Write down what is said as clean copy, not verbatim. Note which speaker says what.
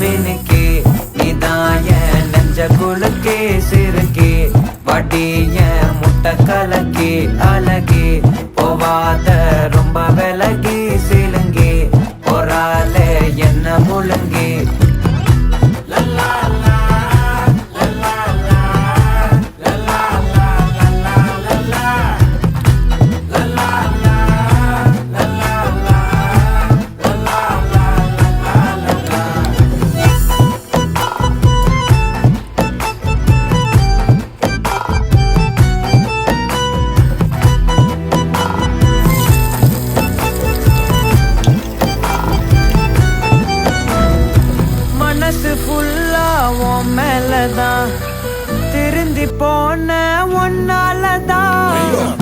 Speaker 1: மினுக்கே இதாய நெஞ்ச குலுக்கே சிறுக்கே வடிய முட்டை கலக்கே அழகே போவாத ரொம்ப விலகி சிலுங்கே பொறால என்ன முழுங்கே மனசு ஃபுல்லா உன் மேலதான் திருந்தி போன ஒன்னாலதான்